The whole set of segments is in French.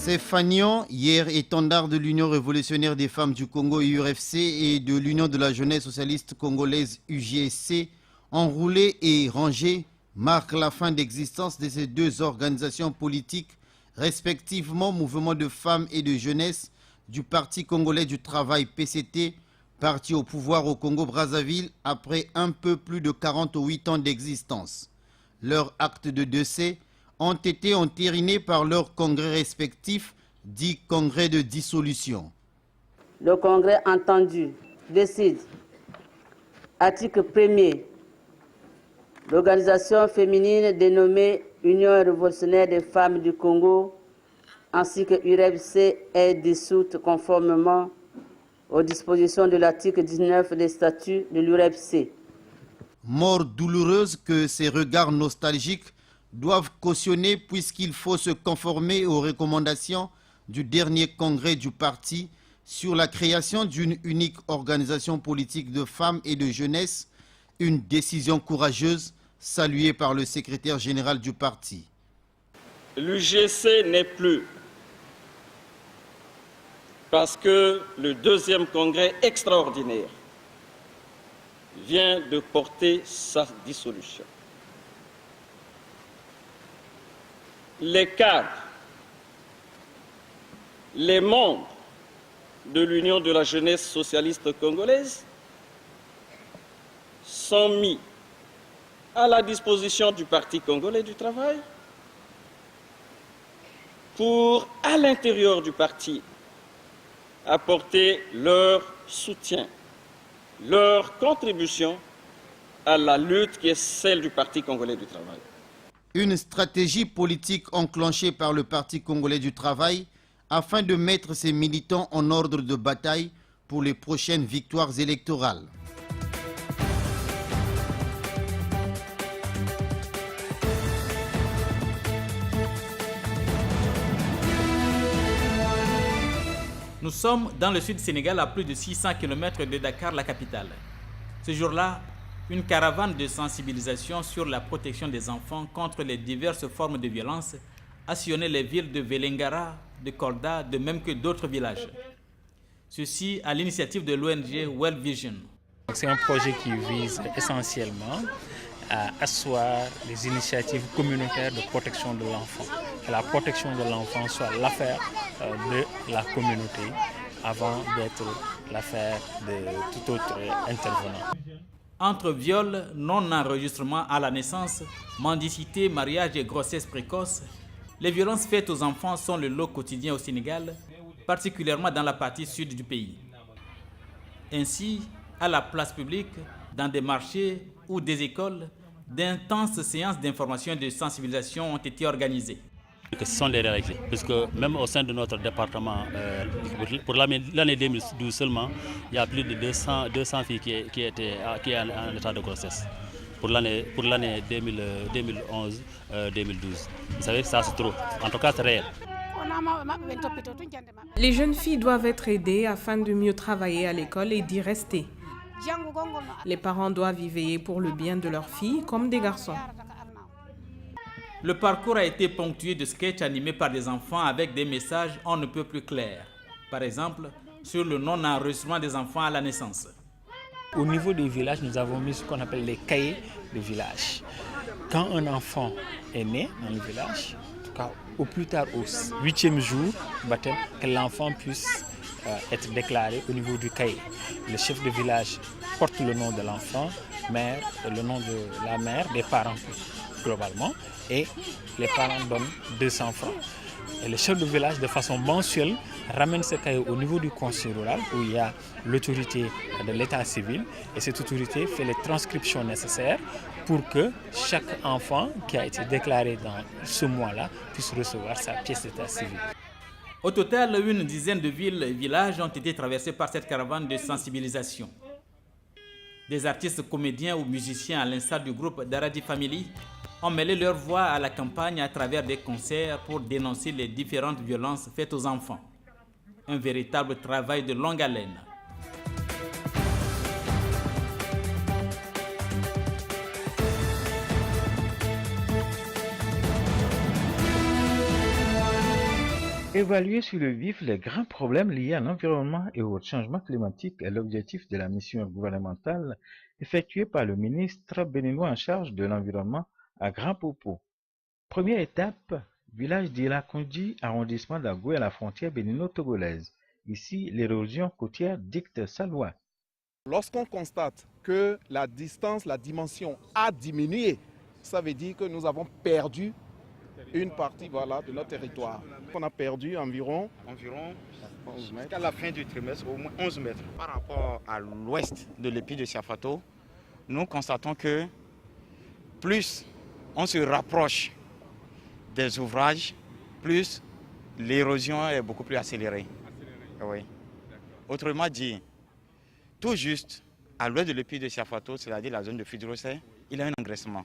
C'est Fagnon, hier étendard de l'Union révolutionnaire des femmes du Congo URFC et de l'Union de la jeunesse socialiste congolaise UJSC, enroulé et rangé, marque la fin d'existence de ces deux organisations politiques, respectivement Mouvement de femmes et de jeunesse du Parti congolais du travail PCT, parti au pouvoir au Congo-Brazzaville après un peu plus de 48 ans d'existence. Leurs actes de décès ont été entérinés par leurs congrès respectifs, dits congrès de dissolution. Le congrès entendu décide, article 1er, l'organisation féminine dénommée Union révolutionnaire des femmes du Congo ainsi que URFC est dissoute conformément aux dispositions de l'article 19 des statuts de l'URFC. Mort douloureuse que ces regards nostalgiques doivent cautionner puisqu'il faut se conformer aux recommandations du dernier congrès du parti sur la création d'une unique organisation politique de femmes et de jeunesse, une décision courageuse saluée par le secrétaire général du parti. L'UGC n'est plus parce que le deuxième congrès extraordinaire vient de porter sa dissolution. Les cadres, les membres de l'Union de la jeunesse socialiste congolaise sont mis à la disposition du Parti congolais du travail pour, à l'intérieur du parti, apporter leur soutien, leur contribution à la lutte qui est celle du Parti congolais du travail. Une stratégie politique enclenchée par le Parti congolais du travail afin de mettre ses militants en ordre de bataille pour les prochaines victoires électorales. Nous sommes dans le sud du Sénégal, à plus de 600 km de Dakar, la capitale. Ce jour-là, une caravane de sensibilisation sur la protection des enfants contre les diverses formes de violence a sillonné les villes de Vélingara, de Kolda, de même que d'autres villages. Ceci à l'initiative de l'ONG Well Vision. C'est un projet qui vise essentiellement à asseoir les initiatives communautaires de protection de l'enfant. Que la protection de l'enfant soit l'affaire de la communauté avant d'être l'affaire de tout autre intervenant. Entre viol, non-enregistrement à la naissance, mendicité, mariage et grossesse précoce, les violences faites aux enfants sont le lot quotidien au Sénégal, particulièrement dans la partie sud du pays. Ainsi, à la place publique, dans des marchés ou des écoles, d'intenses séances d'information et de sensibilisation ont été organisées. Ce sont les réalités, puisque même au sein de notre département, pour l'année 2012 seulement, il y a plus de 200 filles qui étaient en état de grossesse. Pour l'année 2011-2012. Vous savez que ça c'est trop. En tout cas, c'est réel. Les jeunes filles doivent être aidées afin de mieux travailler à l'école et d'y rester. Les parents doivent y veiller pour le bien de leurs filles comme des garçons. Le parcours a été ponctué de sketchs animés par des enfants avec des messages on ne peut plus clairs. Par exemple, sur le non-enregistrement des enfants à la naissance. Au niveau des villages, nous avons mis ce qu'on appelle les cahiers de village. Quand un enfant est né dans le village, en tout cas au plus tard au 8e jour baptême, que l'enfant puisse être déclaré au niveau du cahier. Le chef de village porte le nom de l'enfant, le nom de la mère, des parents globalement, et les parents donnent 200 francs. Et le chef de village, de façon mensuelle, ramène ce cahier au niveau du conseil rural où il y a l'autorité de l'état civil et cette autorité fait les transcriptions nécessaires pour que chaque enfant qui a été déclaré dans ce mois-là puisse recevoir sa pièce d'état civil. Au total, une dizaine de villes et villages ont été traversés par cette caravane de sensibilisation. Des artistes comédiens ou musiciens, à l'instar du groupe Daradi Family, ont mêlé leur voix à la campagne à travers des concerts pour dénoncer les différentes violences faites aux enfants. Un véritable travail de longue haleine. Évaluer sur le vif les grands problèmes liés à l'environnement et au changement climatique est l'objectif de la mission gouvernementale effectuée par le ministre béninois en charge de l'environnement à Grand Popo. Première étape, village d'Ila-Kondi, arrondissement d'Agoué à la frontière bénino-togolaise. Ici, l'érosion côtière dicte sa loi. Lorsqu'on constate que la distance, la dimension a diminué, ça veut dire que nous avons perdu une partie de notre territoire. On a perdu environ jusqu'à la fin du trimestre, au moins 11 mètres. Par rapport à l'ouest de l'épi de Siafato, nous constatons que plus on se rapproche des ouvrages, plus l'érosion est beaucoup plus accélérée. Oui. Autrement dit, tout juste à l'ouest de l'épi de Siafato, c'est-à-dire la zone de Fidrosé, il y a un engraissement.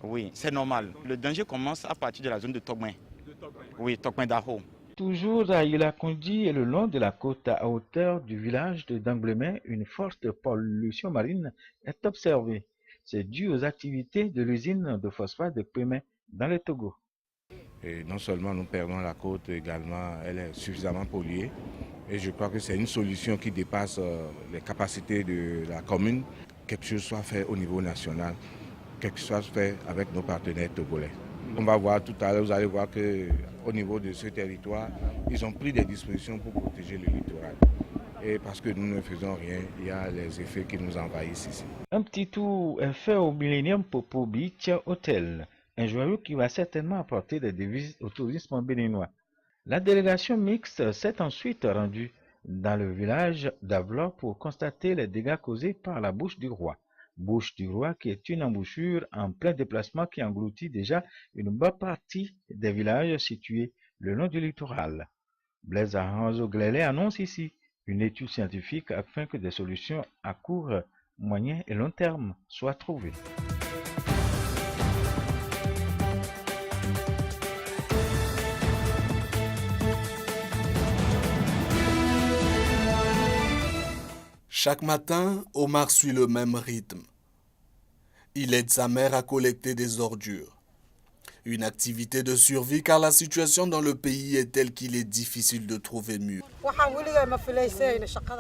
Oui, c'est normal. Le danger commence à partir de la zone de Togmen. Oui, Togmen d'Aho. Toujours à Ila-Kondi et le long de la côte à hauteur du village de Danglemen, une forte pollution marine est observée. C'est dû aux activités de l'usine de phosphate de Pémen dans le Togo. Et non seulement nous perdons la côte, également elle est suffisamment polluée. Et je crois que c'est une solution qui dépasse les capacités de la commune. Quelque chose soit fait au niveau national, quelque chose soit fait avec nos partenaires togolais. On va voir tout à l'heure, vous allez voir qu'au niveau de ce territoire, ils ont pris des dispositions pour protéger le littoral. Et parce que nous ne faisons rien, il y a les effets qui nous envahissent ici. Un petit tour est fait au Millennium Popo Beach Hotel, un joyau qui va certainement apporter des devises au tourisme béninois. La délégation mixte s'est ensuite rendue dans le village d'Avlor pour constater les dégâts causés par la bouche du roi. Bouche du roi qui est une embouchure en plein déplacement qui engloutit déjà une bonne partie des villages situés le long du littoral. Blaise Aranzo Glélé annonce ici une étude scientifique afin que des solutions à court, moyen et long terme soient trouvées. Chaque matin, Omar suit le même rythme. Il aide sa mère à collecter des ordures. Une activité de survie car la situation dans le pays est telle qu'il est difficile de trouver mieux.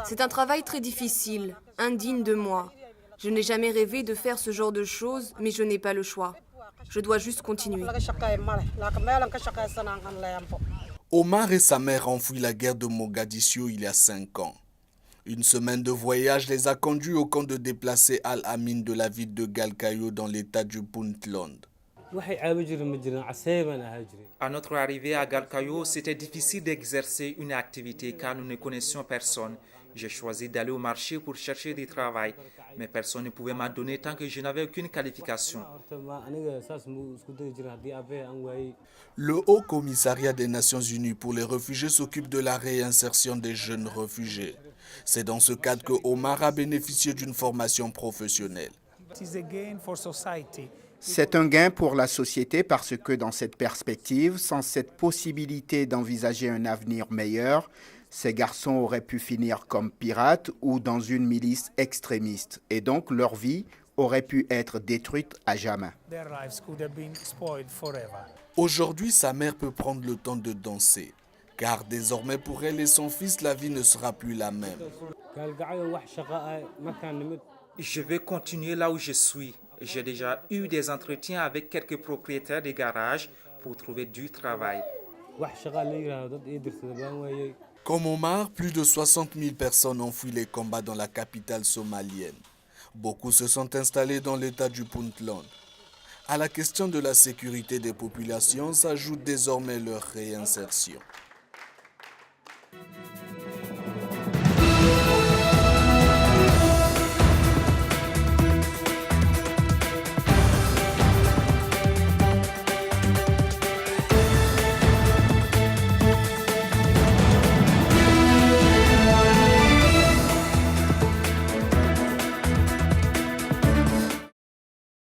C'est un travail très difficile, indigne de moi. Je n'ai jamais rêvé de faire ce genre de choses, mais je n'ai pas le choix. Je dois juste continuer. Omar et sa mère ont fui la guerre de Mogadiscio il y a 5 ans. Une semaine de voyage les a conduits au camp de déplacés Al-Amin de la ville de Galkayo dans l'état du Puntland. À notre arrivée à Galkayo, c'était difficile d'exercer une activité car nous ne connaissions personne. J'ai choisi d'aller au marché pour chercher du travail, mais personne ne pouvait m'en donner tant que je n'avais aucune qualification. Le Haut Commissariat des Nations Unies pour les réfugiés s'occupe de la réinsertion des jeunes réfugiés. C'est dans ce cadre que Omar a bénéficié d'une formation professionnelle. C'est un gain pour la société parce que dans cette perspective, sans cette possibilité d'envisager un avenir meilleur, ces garçons auraient pu finir comme pirates ou dans une milice extrémiste et donc leur vie aurait pu être détruite à jamais. Aujourd'hui, sa mère peut prendre le temps de danser, car désormais pour elle et son fils, la vie ne sera plus la même. Je vais continuer là où je suis. J'ai déjà eu des entretiens avec quelques propriétaires de garages pour trouver du travail. Comme Omar, plus de 60 000 personnes ont fui les combats dans la capitale somalienne. Beaucoup se sont installés dans l'état du Puntland. À la question de la sécurité des populations s'ajoute désormais leur réinsertion.